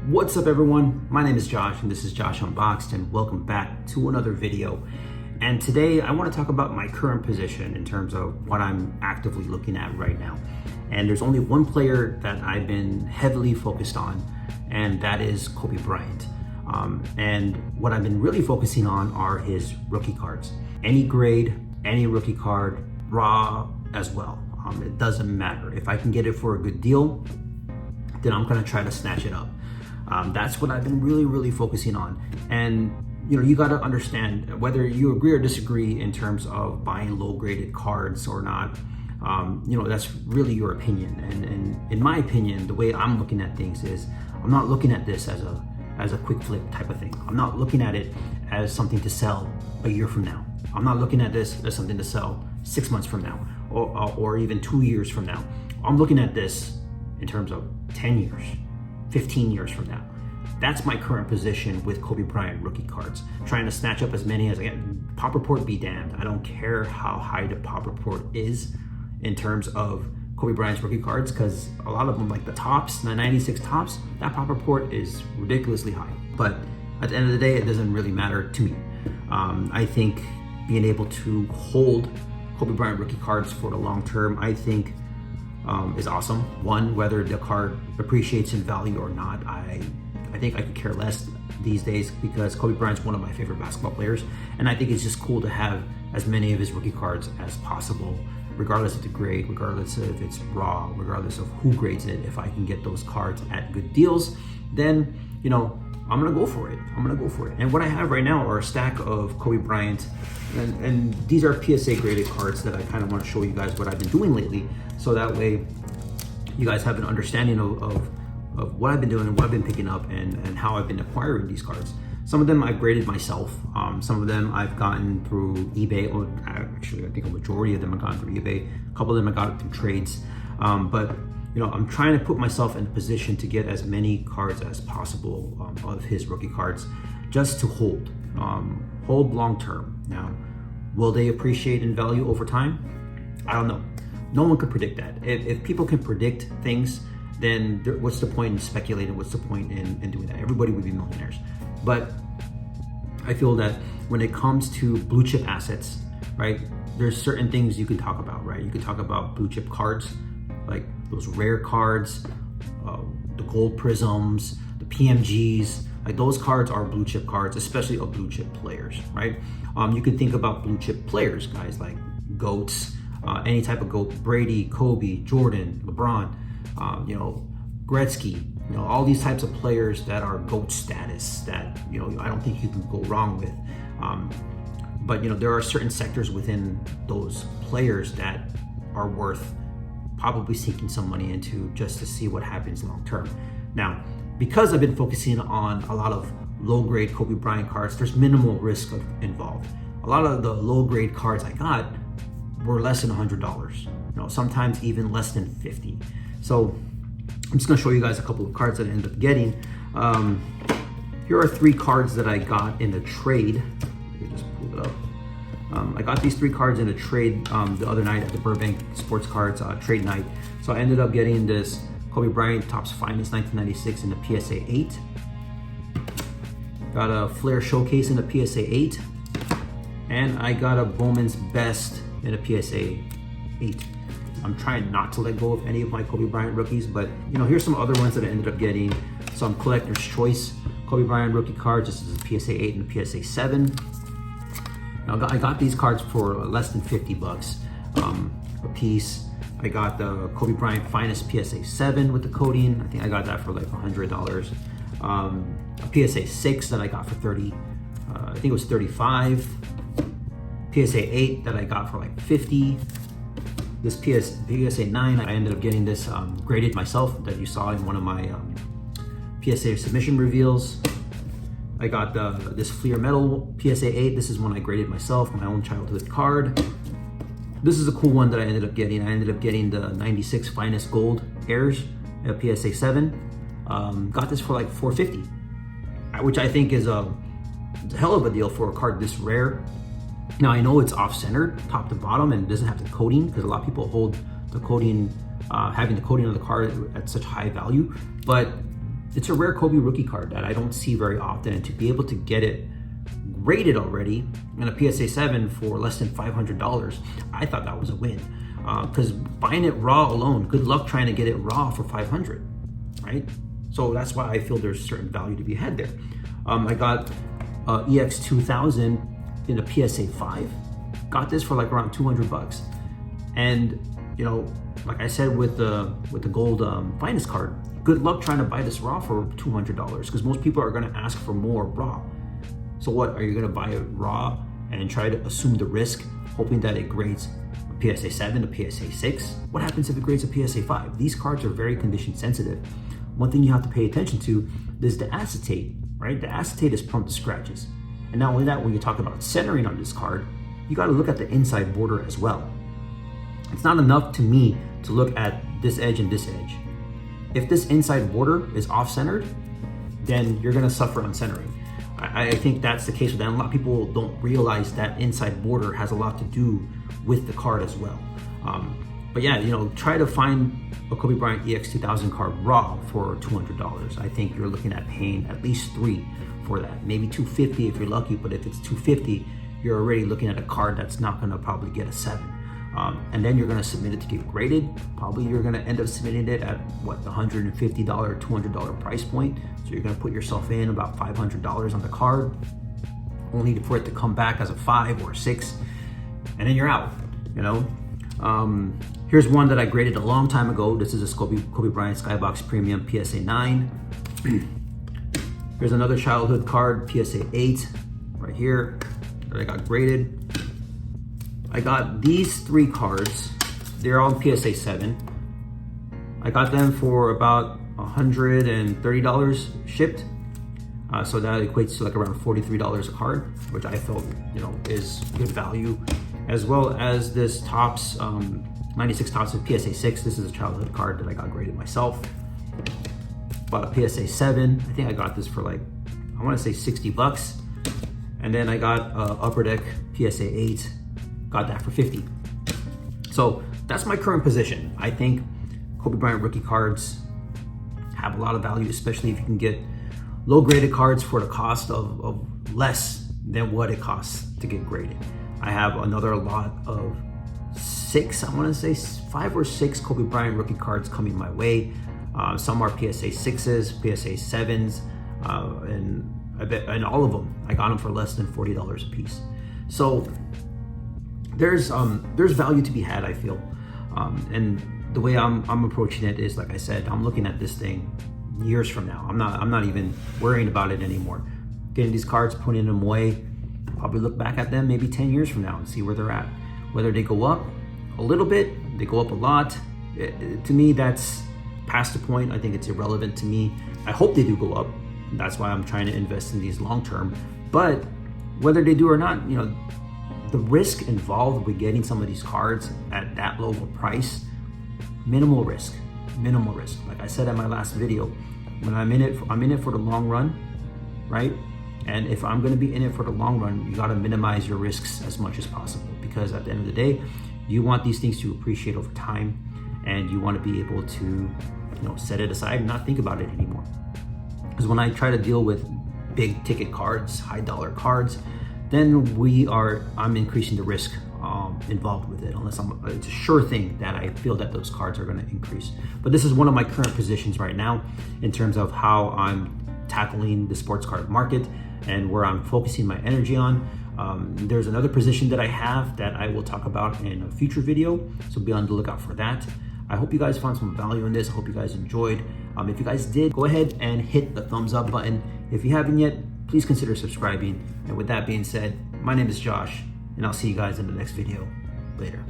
What's up everyone? My name is Josh and this is Josh Unboxed, and welcome back to another video. And today I want to talk about my current position in terms of what I'm actively looking at right now. And there's only one player that I've been heavily focused on, and that is Kobe Bryant. And what I've been really focusing on are his rookie cards. Any grade, any rookie card, raw as well. It doesn't matter. If I can get it for a good deal, then I'm gonna try to snatch it up. That's what I've been really focusing on. And you got to understand whether you agree or disagree in terms of buying low graded cards or not. That's really your opinion. And in my opinion, the way I'm looking at things is I'm not looking at this as a quick flip type of thing. I'm not looking at it as something to sell a year from now. I'm not looking at this as something to sell 6 months from now or even 2 years from now. I'm looking at this in terms of 10 years, 15 years from now. That's my current position with Kobe Bryant rookie cards. Trying to snatch up as many as I can. Pop report be damned. I don't care how high the pop report is in terms of Kobe Bryant's rookie cards, because a lot of them, like the tops, the 96 tops, that pop report is ridiculously high. But at the end of the day, it doesn't really matter to me. I think being able to hold Kobe Bryant rookie cards for the long term, I think is awesome. One, whether the card appreciates in value or not, I think I could care less these days, because Kobe Bryant's one of my favorite basketball players, and I think it's just cool to have as many of his rookie cards as possible, regardless of the grade, regardless of if it's raw, regardless of who grades it. If I can get those cards at good deals, then I'm gonna go for it. And what I have right now are a stack of Kobe Bryant, and these are PSA graded cards that I kind of want to show you guys what I've been doing lately, so that way you guys have an understanding of what I've been doing and what I've been picking up and how I've been acquiring these cards. Some of them I've graded myself. Some of them I've gotten through eBay. Or actually, I think a majority of them I've gotten through eBay. A couple of them I got through trades. But I'm trying to put myself in a position to get as many cards as possible of his rookie cards, just to hold long term. Now, will they appreciate in value over time? I don't know. No one could predict that. If people can predict things, then what's the point in speculating? What's the point in doing that? Everybody would be millionaires. But I feel that when it comes to blue chip assets, right, there's certain things you can talk about, right? You can talk about blue chip cards, like those rare cards, the gold prisms, the PMGs. Like those cards are blue chip cards, especially of blue chip players, right? You can think about blue chip players, guys like GOATs, any type of GOAT, Brady, Kobe, Jordan, LeBron, Gretzky, all these types of players that are GOAT status that, I don't think you can go wrong with. But there are certain sectors within those players that are worth probably sinking some money into just to see what happens long term. Now, because I've been focusing on a lot of low grade Kobe Bryant cards, there's minimal risk involved. A lot of the low grade cards I got were less than $100, sometimes even less than 50. So I'm just gonna show you guys a couple of cards that I ended up getting. Here are 3 cards that I got in a trade. Let me just pull it up. I got these 3 cards in a trade the other night at the Burbank Sports Cards trade night. So I ended up getting this Kobe Bryant Topps Finest 1996 in the PSA 8. Got a Flair Showcase in the PSA 8. And I got a Bowman's Best in a PSA 8. I'm trying not to let go of any of my Kobe Bryant rookies, but here's some other ones that I ended up getting. Some Collector's Choice Kobe Bryant rookie cards. This is a PSA 8 and a PSA 7. Now, I got these cards for less than $50 a piece. I got the Kobe Bryant Finest PSA 7 with the coating. I think I got that for like $100. A PSA 6 that I got for 30. I think it was 35. PSA 8 that I got for like 50. This PSA 9, I ended up getting this graded myself that you saw in one of my PSA submission reveals. I got this Fleer Metal PSA 8. This is one I graded myself, my own childhood card. This is a cool one that I ended up getting. I ended up getting the 96 Finest Gold Airs, a PSA 7. Got this for like $450, which I think is a hell of a deal for a card this rare. Now, I know it's off-centered, top to bottom, and it doesn't have the coating, because a lot of people hold the coating, having the coating on the card at such high value, but it's a rare Kobe rookie card that I don't see very often, and to be able to get it graded already in a PSA 7 for less than $500, I thought that was a win. Because buying it raw alone, good luck trying to get it raw for $500, right? So that's why I feel there's certain value to be had there. I got EX2000 in a PSA 5. Got this for like around $200. And you know, like I said with the gold finest card, good luck trying to buy this raw for $200, because most people are gonna ask for more raw. So what, are you gonna buy it raw and try to assume the risk, hoping that it grades a PSA 7, a PSA 6? What happens if it grades a PSA 5? These cards are very condition sensitive. One thing you have to pay attention to is the acetate, right? The acetate is prone to scratches. And not only that, when you talk about centering on this card, you gotta look at the inside border as well. It's not enough to me to look at this edge and this edge. If this inside border is off-centered, then you're gonna suffer on centering. I think that's the case with that. A lot of people don't realize that inside border has a lot to do with the card as well. But yeah, you know, try to find a Kobe Bryant EX2000 card raw for $200. I think you're looking at paying at least $300 for that, maybe $250 if you're lucky. But if it's $250, you're already looking at a card that's not gonna probably get a 7. And then you're gonna submit it to get graded. Probably you're gonna end up submitting it at what, the $150, $200 price point. So you're gonna put yourself in about $500 on the card, only for it to come back as a 5 or a 6, and then you're out, you know? Here's one that I graded a long time ago. This is a Kobe Bryant Skybox Premium PSA 9. Here's another childhood card, PSA 8, right here, that I got graded. I got these 3 cards. They're all PSA 7. I got them for about $130 shipped. So that equates to like around $43 a card, which I felt, you know, is good value. As well as this Topps, 96 Topps with PSA 6. This is a childhood card that I got graded myself. Bought a PSA 7. I think I got this for like, I wanna say $60. And then I got Upper Deck PSA 8. Got that for $50. So that's my current position. I think Kobe Bryant rookie cards have a lot of value, especially if you can get low graded cards for the cost of less than what it costs to get graded. I have another lot of 6, I wanna say 5 or 6 Kobe Bryant rookie cards coming my way. Some are PSA 6s, PSA 7s, and all of them, I got them for less than $40 a piece. So there's value to be had, I feel. And the way I'm approaching it is, like I said, I'm looking at this thing years from now. I'm not even worrying about it anymore. Getting these cards, putting them away, probably look back at them maybe 10 years from now and see where they're at. Whether they go up a little bit, they go up a lot, to me that's past the point. I think it's irrelevant to me. I hope they do go up. That's why I'm trying to invest in these long term. But whether they do or not, you know, the risk involved with getting some of these cards at that low of a price, minimal risk. Like I said in my last video, when I'm in it for the long run, right? And if I'm gonna be in it for the long run, you gotta minimize your risks as much as possible, because at the end of the day, you want these things to appreciate over time, and you wanna be able to, you know, set it aside and not think about it anymore. Because when I try to deal with big ticket cards, high dollar cards, then I'm increasing the risk involved with it, unless it's a sure thing that I feel that those cards are gonna increase. But this is one of my current positions right now in terms of how I'm tackling the sports card market and where I'm focusing my energy on. There's another position that I have that I will talk about in a future video, so be on the lookout for that. I hope you guys found some value in this. I hope you guys enjoyed. If you guys did, go ahead and hit the thumbs up button. If you haven't yet, please consider subscribing. And with that being said, my name is Josh, and I'll see you guys in the next video. Later.